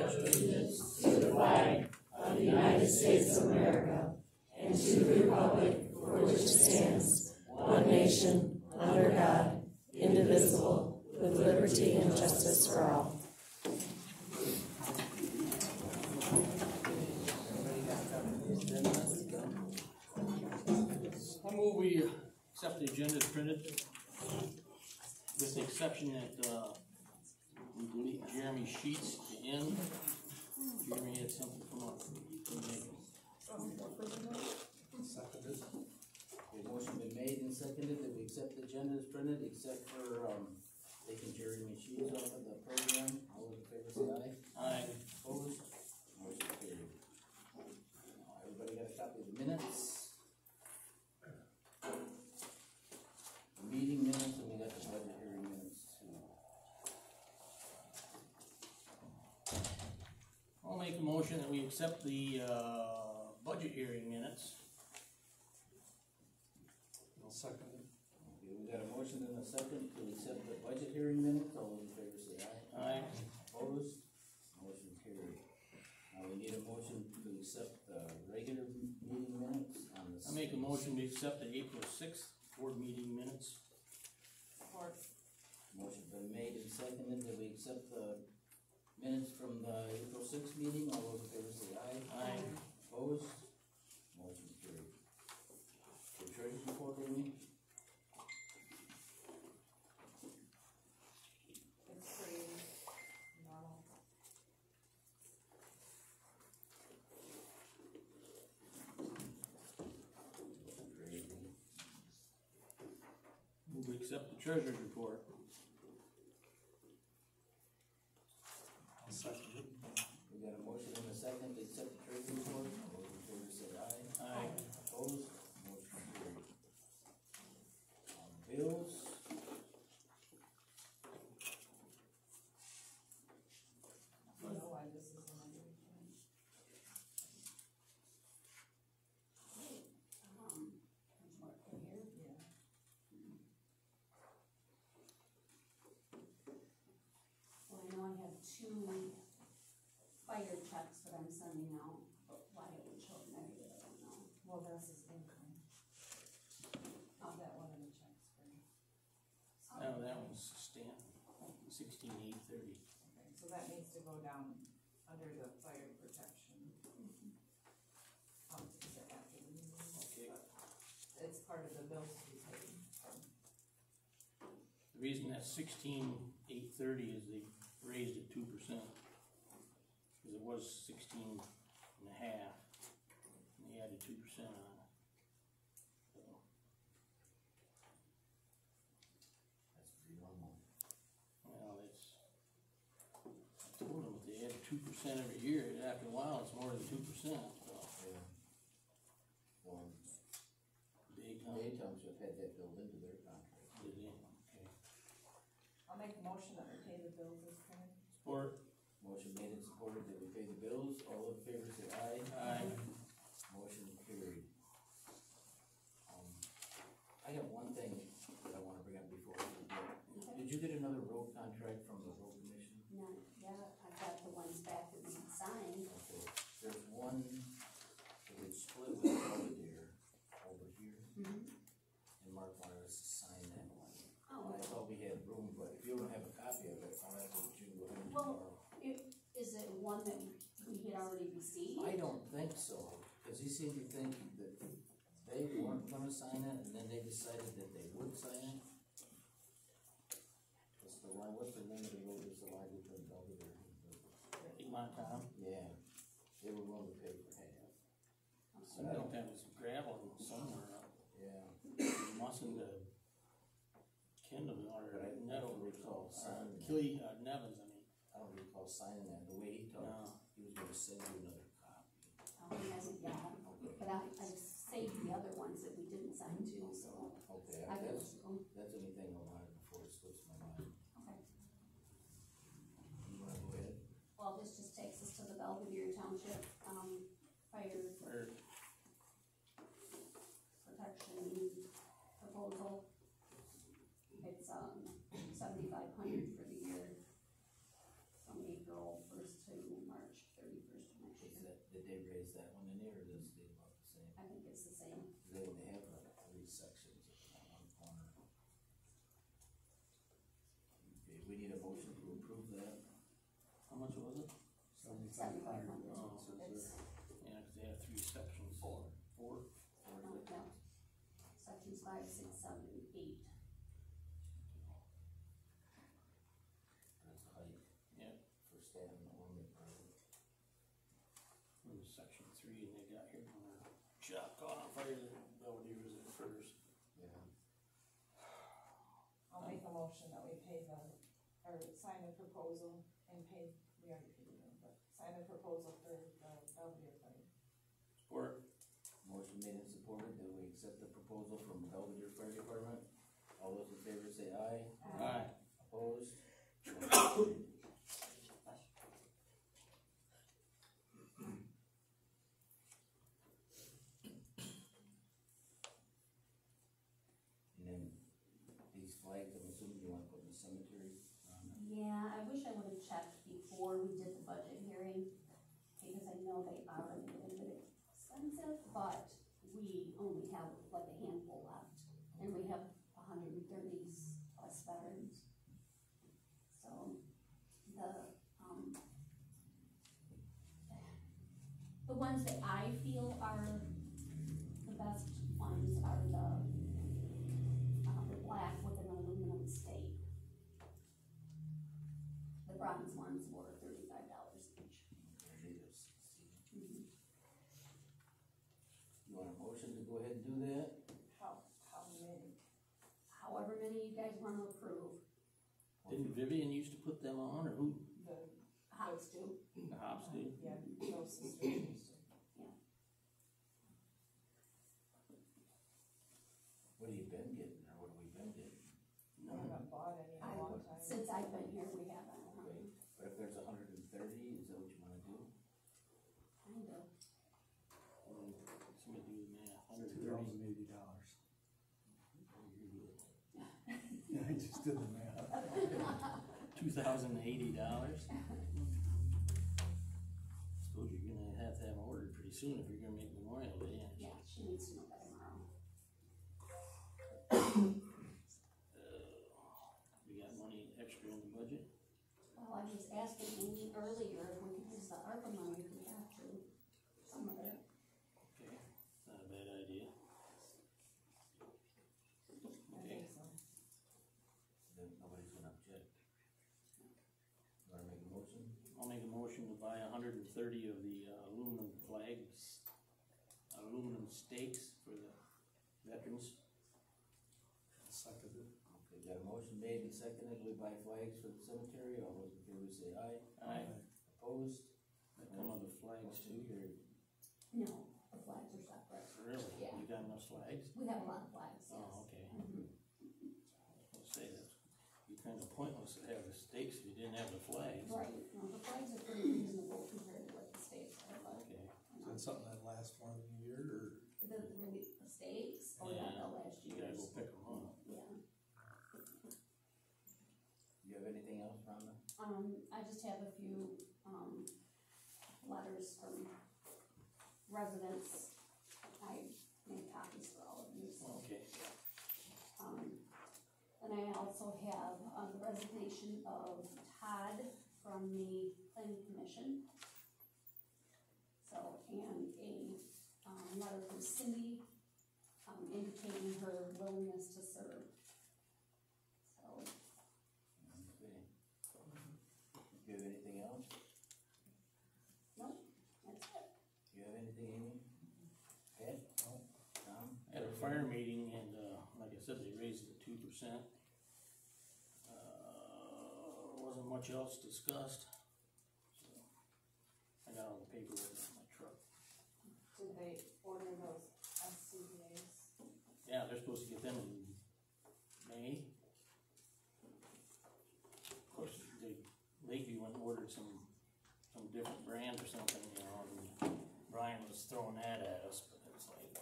allegiance to the flag of the United States of America and to the republic for which it stands, one nation, under God, indivisible, with liberty and justice for all. I move we accept the agenda as printed, with the exception that we delete Jeremy's sheets at the end. Jeremy had something come up. Seconded. The motion been made and seconded that we accept the agenda as printed, except for taking Jeremy's sheets off of the program. All those in favor say aye. Aye. Opposed? Motion carried. Now, everybody got a copy of the minutes? The meeting minutes, and we got the budget hearing minutes too. I'll make a motion that we accept the budget hearing minutes. I'll second it. Okay, we got a motion and a second to accept the budget hearing minutes. All those in favor say aye. Aye. Opposed? Motion carried. Now we need a motion to accept the regular meeting minutes on the. I make a motion to accept the April 6th board meeting minutes. Motion been made and seconded that we accept the minutes from the April 6th meeting. All those in favor say aye. Aye. Opposed? Motion carried. The treasurer's report, Amy? It's pretty normal. Move we accept the treasurer's report. I'll second it. We got a motion and a second to accept the treasurer's report. All those in favor say aye. Aye. Opposed? Motion carried. Bills? I don't know why this is on my weekend. Yeah. Well, I know I have 2 fire checks that I'm sending out, but why it would show negative, I don't know. Well, this is income. Not that one in the checks for me. No, that was Stan, 16,830. Okay, so that needs to go down under the fire protection. Is it after the meeting? Okay. It's part of the bills to be paid. The reason that's 16,830 is they raised it 2%. Because it was 16 and a half, and they added 2% on it. So, That's pretty normal. well, it's, I told them if they add 2% every year, after a while, it's more than 2%, so. Yeah. Well, Day Township had that built into their contract. did they? Okay. I'll make a motion that we pay the bills as printed. Support. Motion made and supported that we pay the bills. All in favor say aye. Aye. Motion carried. I got one thing that I wanna bring up before I forget. Did you get another road contract from the road commission? Not yet, I've got the ones back that we signed. Okay, there's one that we split with Belvedere over here, and Mark wanted us to sign that one. Oh, I thought we had room, but if you don't have a copy of it, I'll have to get you one Well- tomorrow. is it one that we had already received? I don't think so, cause he seemed to think that they weren't gonna sign it, and then they decided that they would sign it. What's the name of the road that's the line between Belvedere and Egmont Town. yeah, they were willing to pay for half. Some don't have this gravel somewhere. Yeah. Mustn't Kendall or But I Nettle don't recall signing that. Killy, Nevins, I mean. I don't recall signing that, the way he talked, No. he was gonna send you another copy. He hasn't yet, but I saved the other ones that we didn't sign too, so Okay, I can. that's anything I wanted before it slips my mind. Okay. You wanna go ahead? Well, this just takes us to the Belvedere Township, fire Or protection proposal. It's, 7,500 for the year, from April same. They have like 3 sections on one corner. Okay, we need a motion to approve that. How much was it? 7,500. Oh, It's, yeah, 'cause they have 3 sections. Four. no, sections 5, 6, 7, and 8. That's height. Yeah. For standing only, probably. In section 3, and they got here when their shop caught on fire, the Belvedere was at first. Yeah. I'll make a motion that we pay or sign the proposal and pay, we already paid them, but sign the proposal for the Belvedere Fire. Support. Motion made and supported that we accept the proposal from Belvedere Fire Department. All those in favor say aye. Aye. Opposed? And then these flags, I'm assuming you wanna put in the cemetery? Yeah, I wish I would have checked before we did the budget hearing, because I know they are a little bit expensive, but we only have like a handful left, and we have 130 plus veterans. So, the ones that I feel are the best ones are the black with an aluminum stake. The bronze ones were $35 each. You want a motion to go ahead and do that? How many? However many you guys wanna approve, Didn't Vivian used to put them on, or who? The, Hops do. The Hops did? yeah, those sisters used to. What have you been getting, or what have we been getting? I haven't bought any in a long time. Since I've been here, we haven't. Okay, but if there's 130, is that what you wanna do? Kind of. Somebody do the math. $2,080. Yeah, I just did the math. $2,080. Suppose you're gonna have to have them ordered pretty soon if you're gonna make Memorial Day. Yeah, she needs to know by tomorrow. We got money extra in the budget? Well, I was asking Amy earlier if we could use the ARPA money if we have to, some of it. Okay, not a bad idea. I think so. Then nobody's gonna object. You wanna make a motion? I'll make a motion to buy 130 of the aluminum flags, aluminum stakes for the veterans. Seconded. Okay, got a motion made and seconded, we buy flags for the cemetery, all those in favor say aye. Aye. Opposed? That come on the flags too. Carried. No, the flags are separate. Really? Yeah. You got enough flags? We have a lot of flags, yes. Oh, okay. Mhm. I'll say that's, be kind of pointless to have the stakes if you didn't have the flags. Right, no, the flags are pretty reasonable compared to what the stakes are, but, Okay. you Is know, that something that lasts more than a year, or? the stakes, or Yeah, they'll last You gotta years. go pick them up. Yeah, You have anything else, Rhonda? I just have a few, letters from residents. I made copies for all of you, so. Okay. And I also have, the resignation of Todd from the planning commission. So, and a, letter from Cindy, indicating her willingness to serve. So, Okay. Do you have anything else? nope, that's it. Do you have anything, Amy? Ed? No. Tom? At a fire meeting, and, like I said, they raised it 2%. Wasn't much else discussed. So, I got all the paperwork in my truck. Did they order those SCBA's? Yeah, they're supposed to get them in May. Of course, Lakeview went and ordered some different brand or something, you know, and Brian was throwing that at us, but it's like,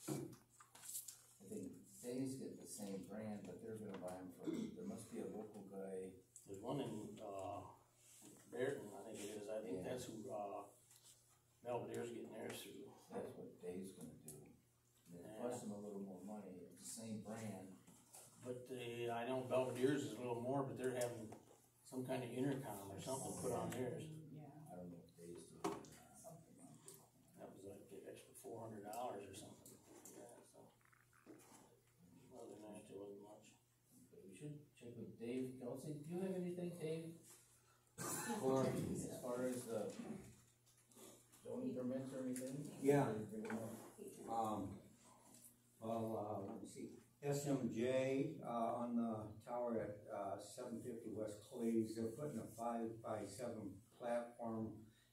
I think Dave's get the same brand, but they're gonna buy them from, there must be a local guy. there's one in, Barton, I think it is, I think Yeah. that's who, Belvedere's getting theirs through. That's what Dave's gonna do. Belvedere's is a little more, but they're having some kind of intercom or something put on theirs. Yeah, I don't know if they still do it or not. something like that. That was like the extra $400 or something. Yeah, so. Other than that, there wasn't much. Okay, we should check with Dave Kelsey. Do you have anything, Dave? For, as far as the zoning permits or anything? Yeah. Let me see, SMJ, on the tower at, 750 West Cleves, they're putting a 5x7 platform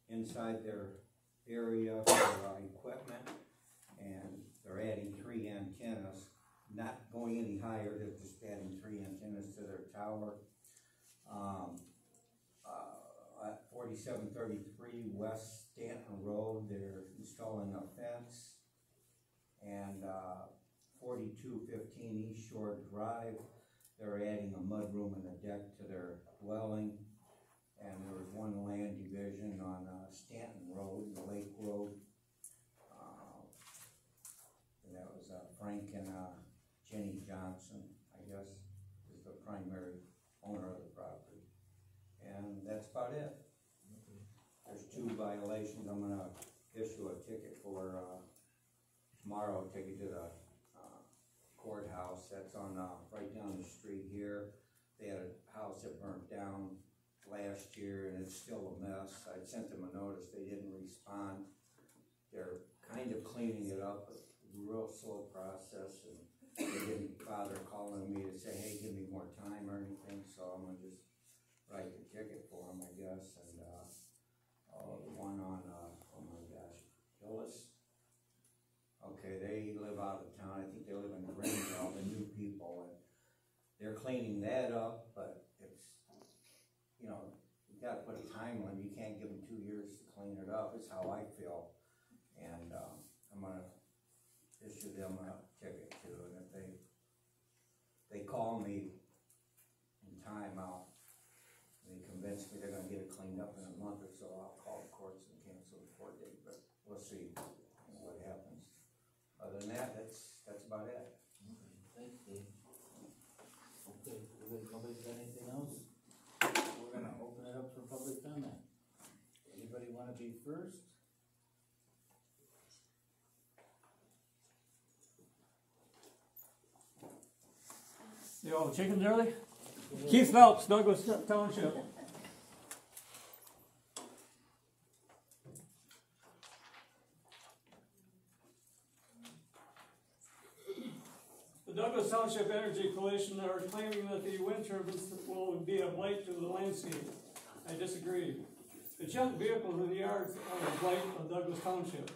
inside their area for, equipment, and they're adding 3 antennas, not going any higher, they're just adding 3 antennas to their tower. At 4733 West Stanton Road, they're installing a fence. And 4215 East Shore Drive, they're adding a mudroom and a deck to their dwelling. And there was one land division on Stanton Road, the Lake Road. And that was Frank and Jenny Johnson, I guess, is the primary owner of the property. And that's about it. There's 2 violations. I'm gonna issue a ticket for tomorrow, take it to the courthouse. That's on right down the street here. They had a house that burnt down last year and it's still a mess. I sent them a notice, they didn't respond. They're kind of cleaning it up, a real slow process, and they didn't bother calling me to say, hey, give me more time or anything, so I'm gonna just write the ticket for them, I guess. And the one on, oh my gosh, Gillis. Okay, they live out of town. I think they live in Greenville, the new people, and they're cleaning that up, but it's, you know, you gotta put a time limit. You can't give them 2 years to clean it up, is how I feel. And I'm gonna issue them a ticket too, and if they call me in time, they convince me they're gonna get it cleaned up in a month or so, I'll call the courts and cancel the court date, but we'll see what happens. Other than that, that's about it. Okay, thanks, Dave. Okay, nobody's got anything else? We're gonna open it up for public comment. Anybody wanna be first? Yo, chickens early? Keith Phelps, Douglas Township. The Douglas Township Energy Coalition are claiming that the wind turbines will be a blight to the landscape. I disagree. The junk vehicles in the yards are a blight of Douglas Township.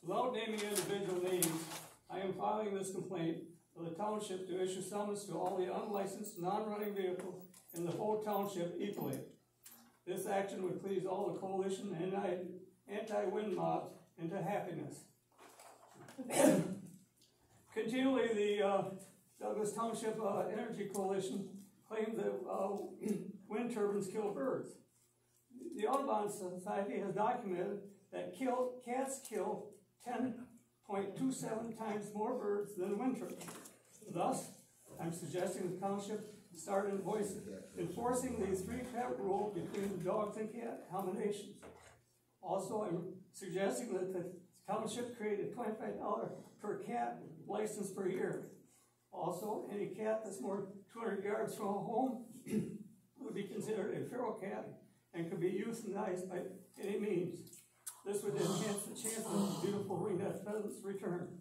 Without naming individual names, I am filing this complaint for the township to issue summons to all the unlicensed, non-running vehicles in the whole township equally. This action would please all the coalition and anti-wind mobs into happiness. Continually, the Douglas Township Energy Coalition claims that wind turbines kill birds. The Audubon Society has documented that cats kill 10.27 times more birds than wind turbines. Thus, I'm suggesting the township start enforcing the 3-pet rule between the dogs and cat combinations. Also, I'm suggesting that the township create a $25 per cat license per year. Also, any cat that's more than 200 yards from a home would be considered a feral cat and could be euthanized by any means. This would enhance the chance of beautiful ringed pheasants' return.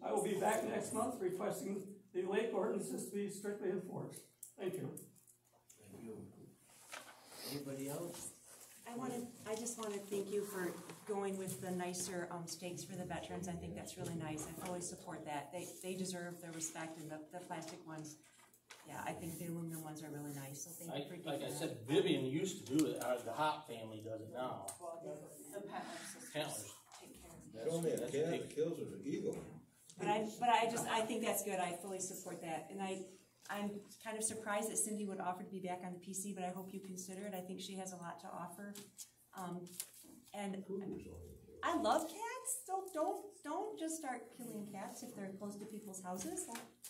I will be back next month requesting the lake ordinances to be strictly enforced. Thank you. Thank you. Anybody else? I just want to thank you for going with the nicer stakes for the veterans. I think that's really nice. I fully support that. They deserve the respect, and the plastic ones, yeah, I think the aluminum ones are really nice. So thank you for doing Like I that. said, Vivian used to do it. The Hop family does it now. Well, the Pentland sisters Pantlers. take care of it. It's only a cat that kills or the eagle. But I think that's good. I fully support that. And I'm kind of surprised that Cindy would offer to be back on the PC, but I hope you consider it. I think she has a lot to offer. And I love cats, so don't just start killing cats if they're close to people's houses.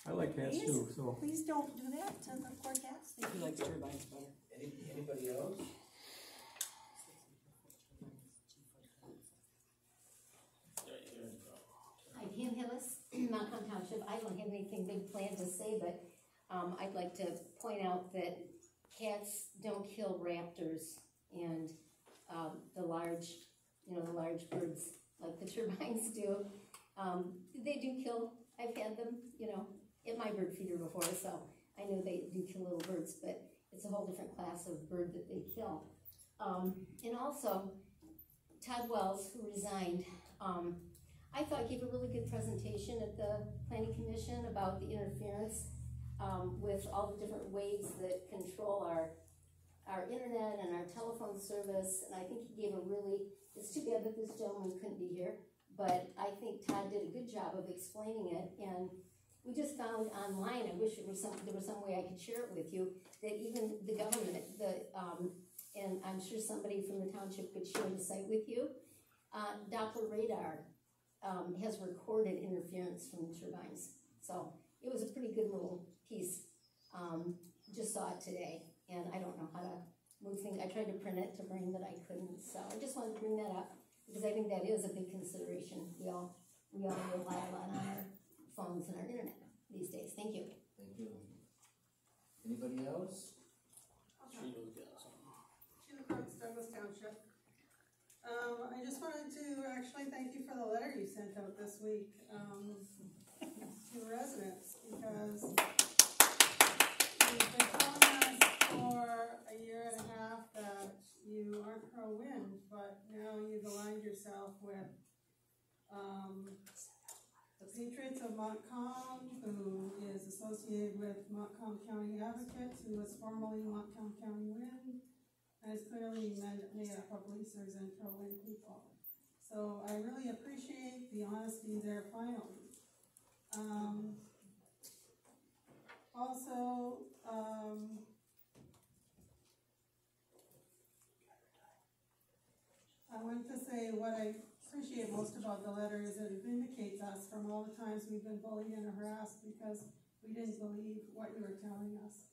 I like cats Please, too, so. please don't do that to the poor cats. Thank He you. likes turbines better. Anybody else? Hi, Pam Hillis, Montcalm Township. I don't have anything big planned to say, but I'd like to point out that cats don't kill raptors and the large birds like the turbines do. They do kill. I've had them, at my bird feeder before, so I know they do kill little birds, but it's a whole different class of bird that they kill. And also, Todd Wells, who resigned, I thought gave a really good presentation at the Planning Commission about the interference with all the different ways that control our internet and our telephone service, and I think he gave it's too bad that this gentleman couldn't be here, but I think Todd did a good job of explaining it, and we just found online, I wish there was some way I could share it with you, that even the government, and I'm sure somebody from the township could share the site with you, Doppler radar has recorded interference from the turbines. So it was a pretty good little piece. Just saw it today, and I don't know how to move things. I tried to print it to bring, but I couldn't. So I just wanted to bring that up because I think that is a big consideration. We all rely a lot on our phones and our internet these days. Thank you. Thank you. Anybody else? Sheila's got something. Sheila Crooks, Douglas Township. I just wanted to actually thank you for the letter you sent out this week to residents, because you've been telling us for a year and a half that you aren't pro-wind, but now you've aligned yourself with the Patriots of Montcalm, who is associated with Montcalm County Advocates, who was formerly Montcalm County Wind, and is clearly made up of leasers and pro-wind people. So I really appreciate the honesty there finally. I wanted to say what I appreciate most about the letter is that it vindicates us from all the times we've been bullied and harassed because we didn't believe what you were telling us.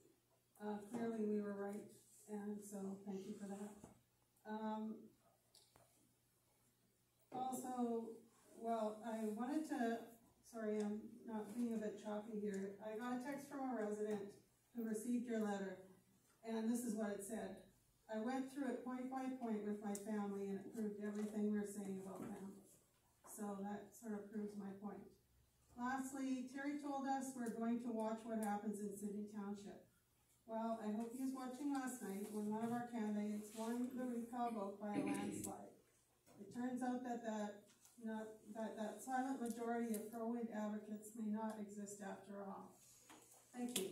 Clearly we were right, and so thank you for that. I wanted to, sorry, I'm not being a bit choppy here. I got a text from a resident who received your letter, and this is what it said. I went through it point by point with my family, and it proved everything we're saying about them. So that sort of proves my point. Lastly, Terry told us we're going to watch what happens in Sydney Township. Well, I hope he was watching last night when one of our candidates won the recall vote by a landslide. It turns out that silent majority of pro-wind advocates may not exist after all. Thank you.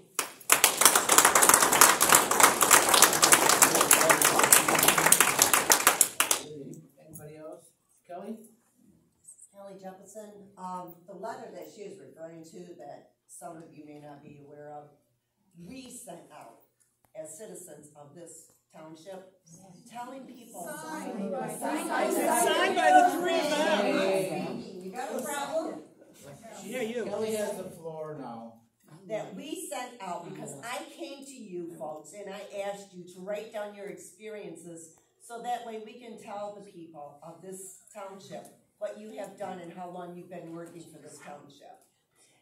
Anybody else? Kelly? Kelly Jefferson. The letter that she is referring to that some of you may not be aware of, we sent out as citizens of this township, telling people. Signed by the three of them. You got a problem? Yeah, you. Kelly has the floor now. That we sent out because I came to you folks and I asked you to write down your experiences so that way we can tell the people of this township what you have done and how long you've been working for this township.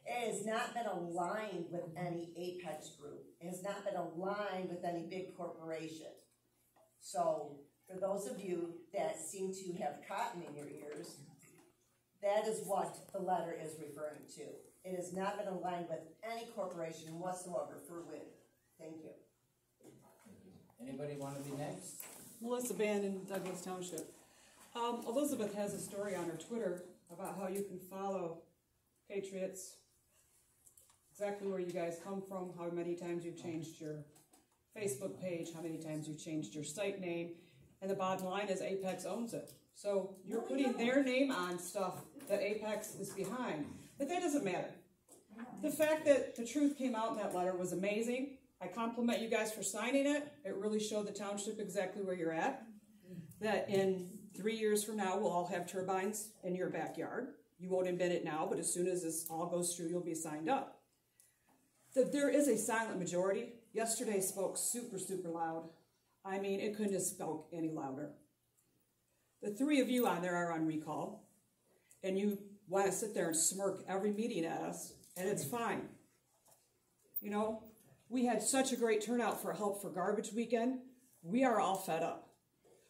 It has not been aligned with any Apex group. It has not been aligned with any big corporation. So, for those of you that seem to have cotton in your ears, that is what the letter is referring to. It has not been aligned with any corporation whatsoever for wind. Thank you. Anybody want to be next? Melissa Bann in Douglas Township. Elizabeth has a story on her Twitter about how you can follow Patriots, exactly where you guys come from, how many times you've changed your Facebook page, how many times you've changed your site name, and the bottom line is Apex owns it. So you're putting their name on stuff that Apex is behind. But that doesn't matter. The fact that the truth came out in that letter was amazing. I compliment you guys for signing it. It really showed the township exactly where you're at. that in 3 years from now, we'll all have turbines in your backyard. You won't admit it now, but as soon as this all goes through, you'll be signed up. That there is a silent majority. Yesterday spoke super, super loud. I mean, it couldn't have spoke any louder. The three of you on there are on recall, and you want to sit there and smirk every meeting at us, and it's fine. You know, we had such a great turnout for Help for Garbage Weekend. We are all fed up.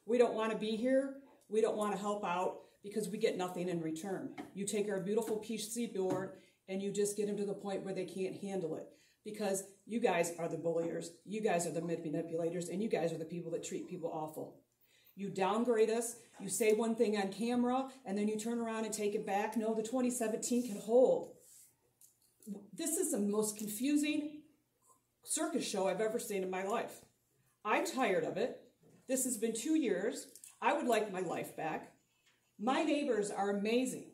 We don't want to be here. We don't want to help out because we get nothing in return. You take our beautiful PC board and you just get them to the point where they can't handle it because you guys are the bulliers, you guys are the manipulators, and you guys are the people that treat people awful. You downgrade us, you say one thing on camera, and then you turn around and take it back. No, the 2017 can hold. This is the most confusing circus show I've ever seen in my life. I'm tired of it. This has been 2 years. I would like my life back. My neighbors are amazing.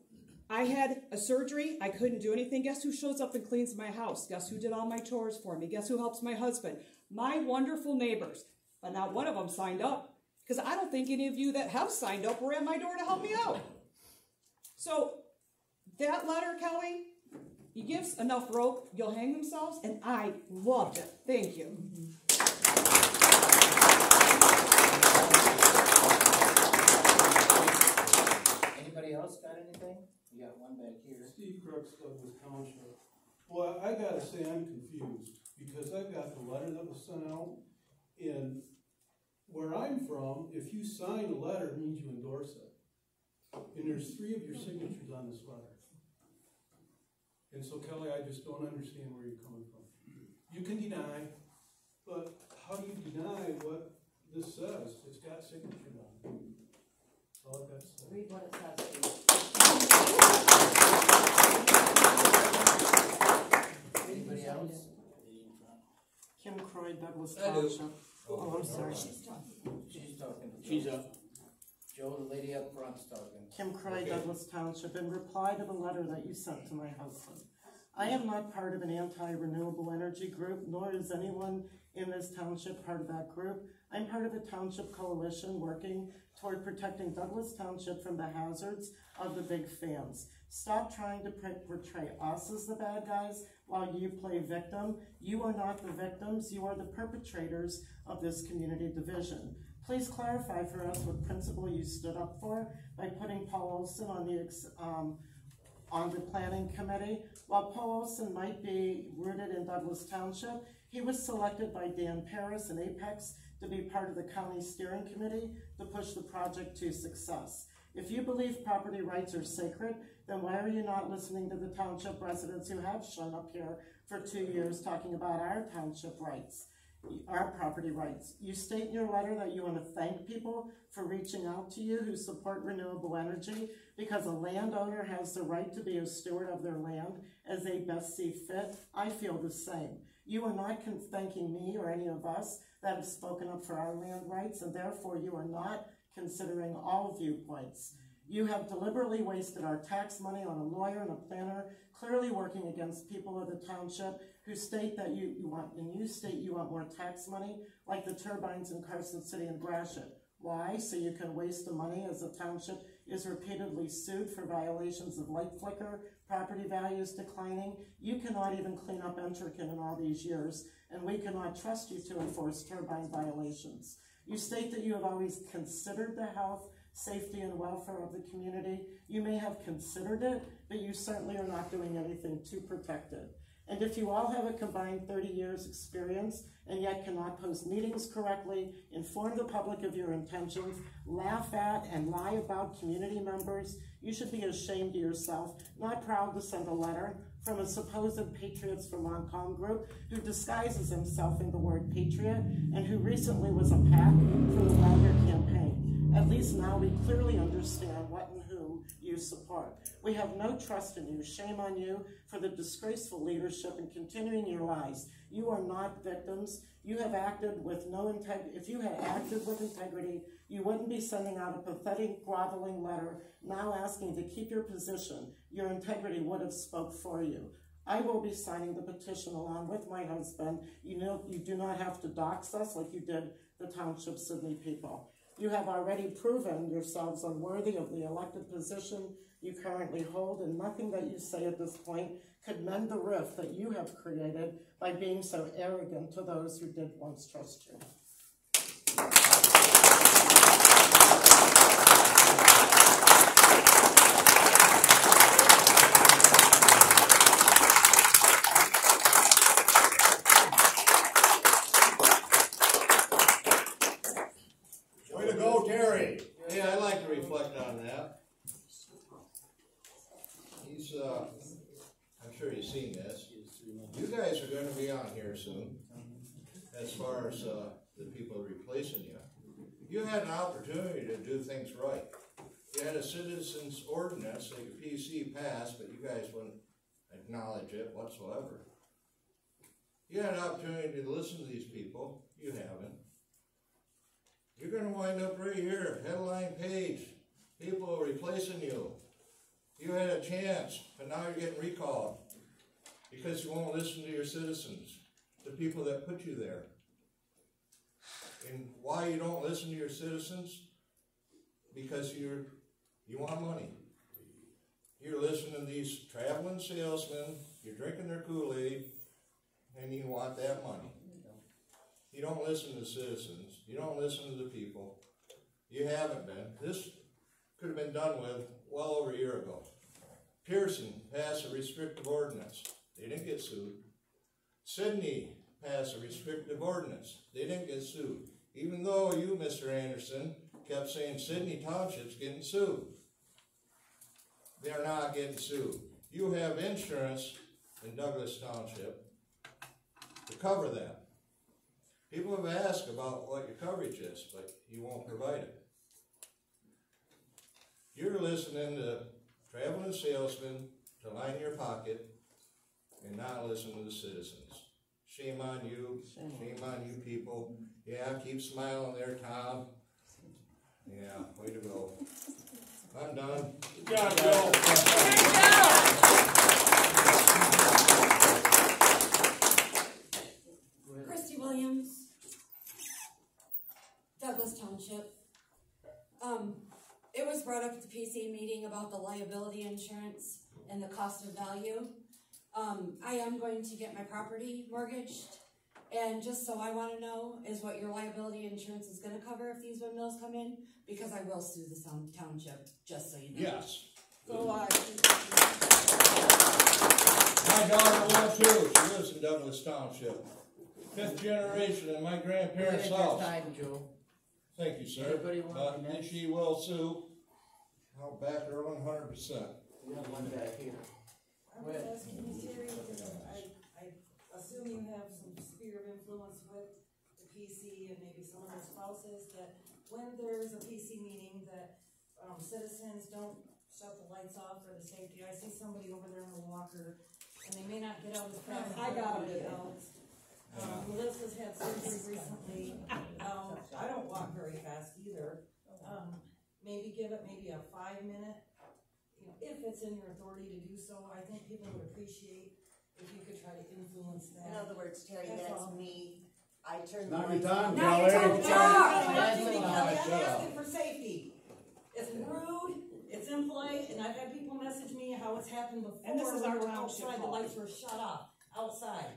I had a surgery. I couldn't do anything. Guess who shows up and cleans my house? Guess who did all my chores for me? Guess who helps my husband? My wonderful neighbors. But not one of them signed up because I don't think any of you that have signed up were at my door to help me out. So that letter, Kelly, he gives enough rope, you'll hang themselves, and I loved it. Thank you. Anybody else got anything? We got one back here. Steve Crooks, Douglas Township. Well, I gotta say I'm confused because I've got the letter that was sent out, and where I'm from, if you sign a letter, it means you endorse it. And there's 3 of your signatures on this letter. And so, Kelly, I just don't understand where you're coming from. You can deny, but how do you deny what this says? It's got signatures on it. That's all I've got to say. Read what it says, please. Anybody else? Kim Croy, Douglas I do. Township. Oh, I'm sorry. She's talking. She's up. Joe, the lady up front's talking. Kim Croy, Douglas Township, in reply to the letter that you sent to my husband. I am not part of an anti-renewable energy group, nor is anyone in this township part of that group. I'm part of a township coalition working toward protecting Douglas Township from the hazards of the big fans. Stop trying to portray us as the bad guys while you play victim. You are not the victims, you are the perpetrators of this community division. Please clarify for us what principle you stood up for by putting Paul Olson on the planning committee. While Paul Olson might be rooted in Douglas Township, he was selected by Dan Paris and Apex to be part of the county steering committee to push the project to success. If you believe property rights are sacred, then why are you not listening to the township residents who have shown up here for 2 years talking about our township rights? Our property rights. You state in your letter that you want to thank people for reaching out to you who support renewable energy because a landowner has the right to be a steward of their land as they best see fit. I feel the same. You are not thanking me or any of us that have spoken up for our land rights, and therefore you are not considering all viewpoints. You have deliberately wasted our tax money on a lawyer and a planner, clearly working against people of the township who state that you want more tax money, like the turbines in Carson City and Gratiot. Why? So you can waste the money as the township is repeatedly sued for violations of light flicker, property values declining. You cannot even clean up Enterkin in all these years, and we cannot trust you to enforce turbine violations. You state that you have always considered the health, safety, and welfare of the community. You may have considered it, but you certainly are not doing anything to protect it. And if you all have a combined 30 years experience and yet cannot post meetings correctly, inform the public of your intentions, laugh at and lie about community members, you should be ashamed of yourself, not proud to send a letter from a supposed Patriots for Montcalm group who disguises himself in the word patriot and who recently was a PAC for the Wagner campaign. At least now we clearly understand what and whom you support. We have no trust in you. Shame on you for the disgraceful leadership and continuing your lies. You are not victims. You have acted with no integrity. If you had acted with integrity, you wouldn't be sending out a pathetic, groveling letter now asking to keep your position. Your integrity would have spoke for you. I will be signing the petition along with my husband. You know, you do not have to dox us like you did the Township Sydney people. You have already proven yourselves unworthy of the elected position you currently hold, and nothing that you say at this point could mend the rift that you have created by being so arrogant to those who did once trust you. Way to go, Terry. Yeah, I'd like to reflect on that. He's, I'm sure you've seen this. You guys are gonna be on here soon, as far as, the people replacing you. You had an opportunity to do things right. You had a citizens ordinance that your PC passed, but you guys wouldn't acknowledge it whatsoever. You had an opportunity to listen to these people. You haven't. You're gonna wind up right here, headline page, people replacing you. You had a chance, but now you're getting recalled because you won't listen to your citizens, the people that put you there. And why you don't listen to your citizens? Because you want money. You're listening to these traveling salesmen, you're drinking their Kool-Aid, and you want that money. You don't listen to the citizens. You don't listen to the people. You haven't been. This could have been done with well over a year ago. Pearson passed a restrictive ordinance. They didn't get sued. Sydney passed a restrictive ordinance. They didn't get sued. Even though you, Mr. Anderson, kept saying Sydney Township's getting sued. They're not getting sued. You have insurance in Douglas Township to cover that. People have asked about what your coverage is, but you won't provide it. You're listening to traveling salesmen to line your pocket and not listen to the citizens. Shame on you. Shame on you people. Yeah, keep smiling there, Tom. Yeah, way to go. I'm done. Good job, Joe. Christy Williams, Douglas Township. It was brought up at the PC meeting about the liability insurance and the cost of value. I am going to get my property mortgaged, and just so I want to know is what your liability insurance is going to cover if these windmills come in, because I will sue the township, just so you know. Yes. So My daughter will too. She lives in Douglas Township. 5th generation in my grandparents' house. Joe. Thank you, sir. Everybody want And she will sue. I'll back her 100%. We have one back here. I was asking you, Terry, because I assume you have some sphere of influence with the PC and maybe some of the spouses, that when there's a PC meeting that citizens don't shut the lights off for the safety. I see somebody over there in a walker, and they may not get out as fast. I got them. Melissa's had surgery recently. I don't walk very fast either. Maybe give it maybe a 5-minute, if it's in your authority to do so. I think people would appreciate if you could try to influence that. In other words, Terry, that's me. I turn the Not your lights time, on. Now you're talking I'm asking for safety. It's rude, it's impolite, and I've had people message me how it's happened before. And this is our when we're township outside, the hall. lights were shut off, outside.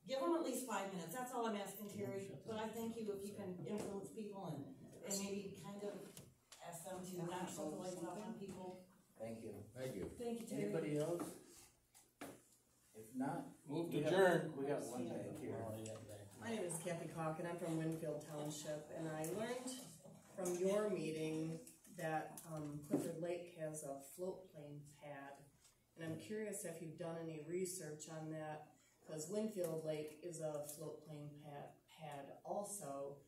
Give them at least 5 minutes, that's all I'm asking, Terry, but I thank you if you can influence people and maybe kind of ask them to not shut the lights off on people. Thank you. Thank you. Thank you, Terry. Anybody else? If not, Move to we adjourn. We got one back here. My name is Kathy Cock, and I'm from Winfield Township, and I learned from your meeting that Clifford Lake has a float plane pad, and I'm curious if you've done any research on that, because Winfield Lake is a float plane pad also,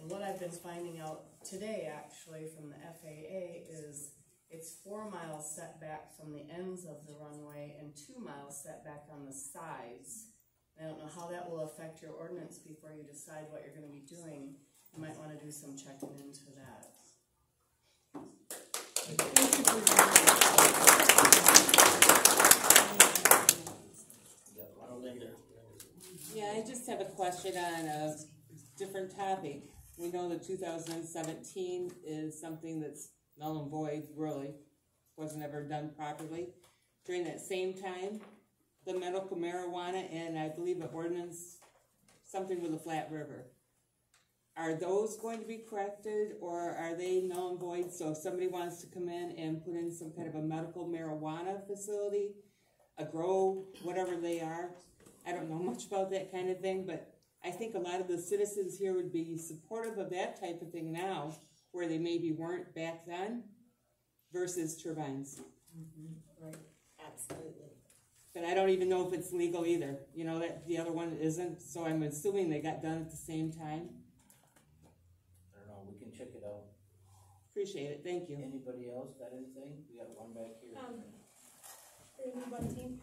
and what I've been finding out today, actually, from the FAA is it's 4 miles set back from the ends of the runway and 2 miles set back on the sides. I don't know how that will affect your ordinance before you decide what you're going to be doing. You might want to do some checking into that. Yeah, I just have a question on a different topic. We know that 2017 is something that's null and void, really, wasn't ever done properly. During that same time, the medical marijuana and I believe an ordinance, something with a Flat River. Are those going to be corrected, or are they null and void? So if somebody wants to come in and put in some kind of a medical marijuana facility, a grow, whatever they are, I don't know much about that kind of thing, but I think a lot of the citizens here would be supportive of that type of thing now, where they maybe weren't back then, versus turbines. Right, absolutely. But I don't even know if it's legal either. You know, that the other one isn't, so I'm assuming they got done at the same time. I don't know, we can check it out. Appreciate it, thank you. Anybody else got anything? We got one back here. Team.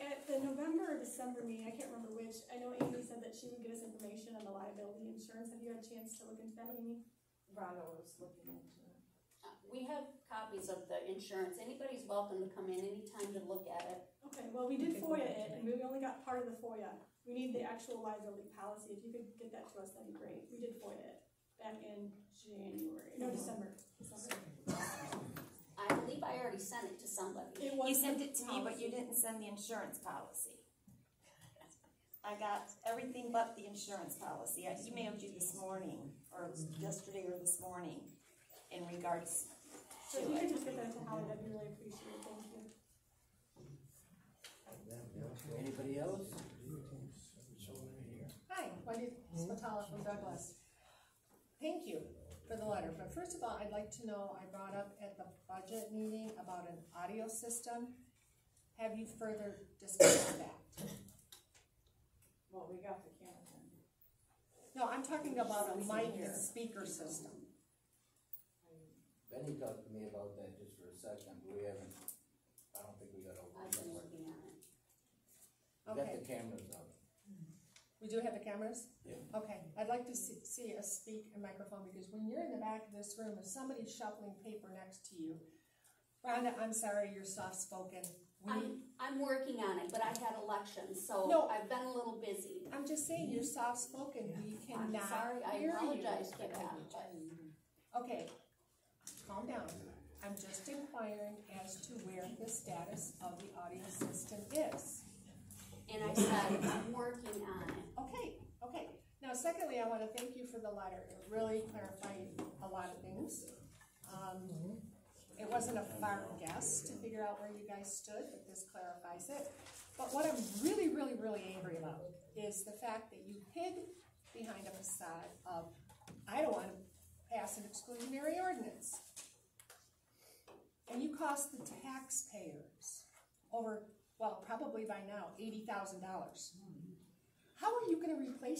At the November or December meeting, I can't remember which, I know Amy said that she would get us information on the liability insurance. Have you had a chance to look into that, Amy? Rhonda was looking into it. We have copies of the insurance. Anybody's welcome to come in anytime to look at it. Okay, well, we did FOIA it, and we only got part of the FOIA. We need the actual liability policy. If you could get that to us, that'd be great. We did FOIA it back in December. I believe I already sent it to somebody. You sent it to me, but you didn't send the insurance policy. I got everything but the insurance policy. I emailed you this morning, or yesterday or this morning, in regards So if you could just get that to Holly, that'd be really appreciated. Thank you. Anybody else? Hi, Wendy Spatala from Douglas. Thank you for the letter, but first of all, I'd like to know, I brought up at the budget meeting about an audio system. Have you further discussed that? Well, we got the camera. No, I'm talking about a mic speaker system. Benny talked to me about that just for a second, but we haven't, I don't think we got over I've it. been looking at it. We got the cameras up. We do have the cameras? Yeah. Okay, I'd like to see us speak a microphone, because when you're in the back of this room, if somebody's shuffling paper next to you, Rhonda, I'm sorry, you're soft-spoken. I'm working on it, but I had elections, so No. I've been a little busy. I'm just saying, you're soft-spoken, we I'm cannot sorry, I hear you. apologize for that, but Okay, calm down. I'm just inquiring as to where the status of the audio system is. and I said, I'm working on it. Okay. Now, secondly, I want to thank you for the letter. It really clarified a lot of things. It wasn't a far guess to figure out where you guys stood, but this clarifies it. But what I'm really, really, really angry about is the fact that you hid behind a facade of, I don't want to pass an exclusionary ordinance. And you cost the taxpayers over, well, probably by now, $80,000. How are you going to replace